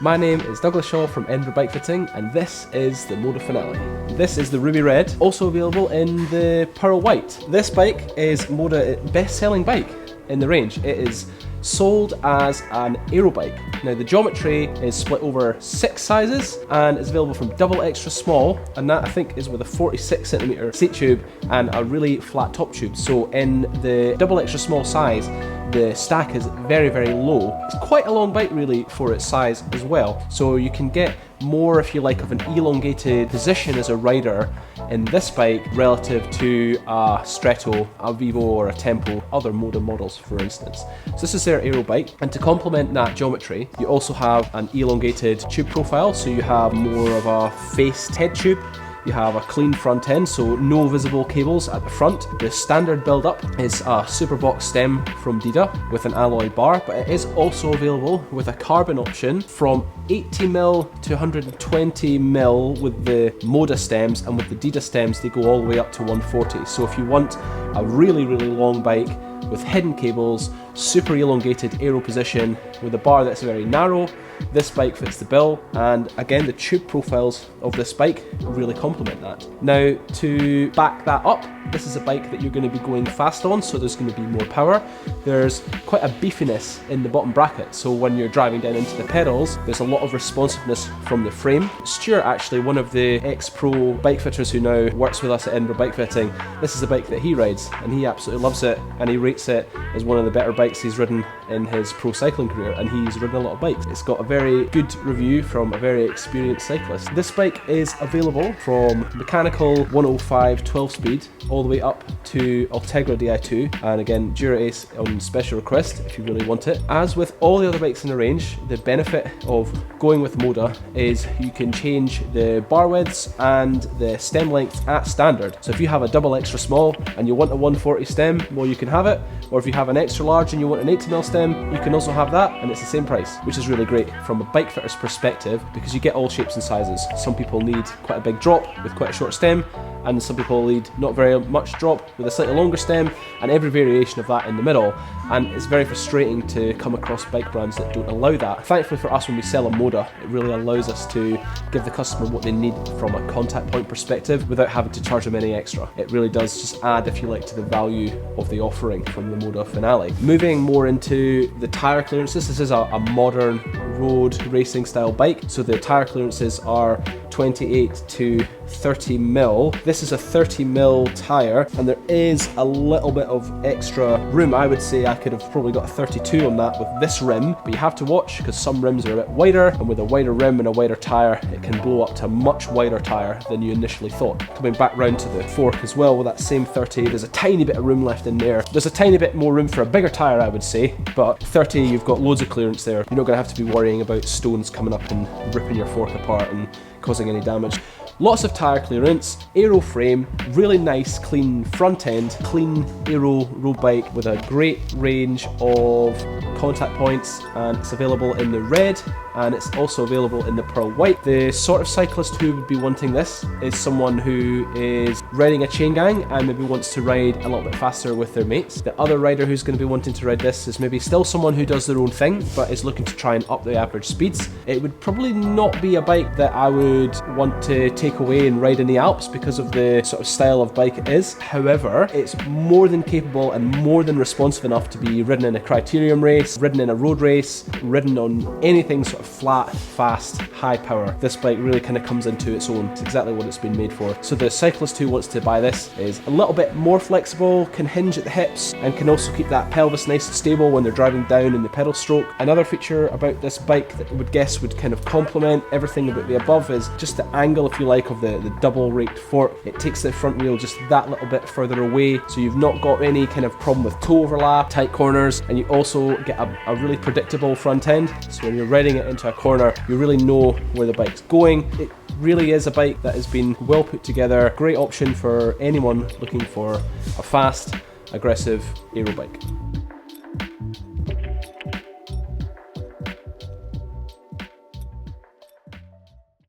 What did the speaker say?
My name is Douglas Shaw from Edinburgh Bike Fitting, and this is the Moda Finale. This is the Ruby Red, also available in the Pearl White. This bike is Moda's best-selling bike in the range. It is sold as an aero bike. Now the geometry is split over 6 sizes and is available from double extra small, and that I think is with a 46cm seat tube and a really flat top tube. So in the double extra small size, the stack is very, very low. It's quite a long bike really for its size as well. So you can get more, if you like, of an elongated position as a rider in this bike relative to a Stretto, a Vivo or a Tempo, other Moda models for instance. So this is their aero bike, and to complement that geometry, you also have an elongated tube profile, so you have more of a faced head tube. You have a clean front end, so no visible cables at the front. The standard build-up is a Superbox stem from Dida with an alloy bar, but it is also available with a carbon option from 80mm to 120mm with the Moda stems, and with the Dida stems they go all the way up to 140. So if you want a really, really long bike with hidden cables, super elongated aero position with a bar that's very narrow, this bike fits the bill. And again, the tube profiles of this bike really complement that. Now, to back that up, this is a bike that you're going to be going fast on, so there's going to be more power. There's quite a beefiness in the bottom bracket, so when you're driving down into the pedals, there's a lot of responsiveness from the frame. Stuart, actually one of the ex-pro bike fitters who now works with us at Edinburgh Bike Fitting, this is a bike that he rides and he absolutely loves it, and he rates it as one of the better bikes he's ridden in his pro cycling career, and he's ridden a lot of bikes. It's got a very good review from a very experienced cyclist. This bike is available from mechanical 105 12 speed all the way up to Ultegra Di2, and again Dura-Ace on special request if you really want it. As with all the other bikes in the range, the benefit of going with Moda is you can change the bar widths and the stem lengths at standard. So if you have a double extra small and you want a 140 stem, well, you can have it. Or if you have an extra large and you want an 80mm stem, you can also have that, and it's the same price, which is really great from a bike fitter's perspective because you get all shapes and sizes. Some people need quite a big drop with quite a short stem, and some people need not very much drop with a slightly longer stem, and every variation of that in the middle. And it's very frustrating to come across bike brands that don't allow that. Thankfully for us, when we sell a Moda, it really allows us to give the customer what they need from a contact point perspective without having to charge them any extra. It really does just add, if you like, to the value of the offering from the Moda Finale. Moving more into the tyre clearances, this is a modern road racing style bike, so the tyre clearances are 28 to 30mm. This is a 30mm tyre, and there is a little bit of extra room. I would say I could have probably got a 32 on that with this rim, but you have to watch because some rims are a bit wider, and with a wider rim and a wider tyre, it can blow up to a much wider tyre than you initially thought. Coming back round to the fork as well, with that same 30, there's a tiny bit of room left in there. There's a tiny bit more room for a bigger tyre, I would say, but 30, you've got loads of clearance there. You're not going to have to be worrying about stones coming up and ripping your fork apart and causing any damage. Lots of tyre clearance, aero frame, really nice clean front end, clean aero road bike with a great range of contact points, and it's available in the red and it's also available in the pearl white. The sort of cyclist who would be wanting this is someone who is riding a chain gang and maybe wants to ride a little bit faster with their mates. The other rider who's going to be wanting to ride this is maybe still someone who does their own thing but is looking to try and up the average speeds. It would probably not be a bike that I would want to take away and ride in the Alps because of the sort of style of bike it is. However, it's more than capable and more than responsive enough to be ridden in a criterium race, ridden in a road race, ridden on anything sort of flat, fast, high power. This bike really kind of comes into its own. It's exactly what it's been made for. So the cyclist who wants to buy this is a little bit more flexible, can hinge at the hips, and can also keep that pelvis nice and stable when they're driving down in the pedal stroke. Another feature about this bike that I would guess would kind of complement everything about the above is just the angle, if you like, of the double raked fork. It takes the front wheel just that little bit further away, so you've not got any kind of problem with toe overlap, tight corners, and you also get a really predictable front end. So when you're riding it into a corner, you really know where the bike's going. It really is a bike that has been well put together. Great option for anyone looking for a fast, aggressive aero bike.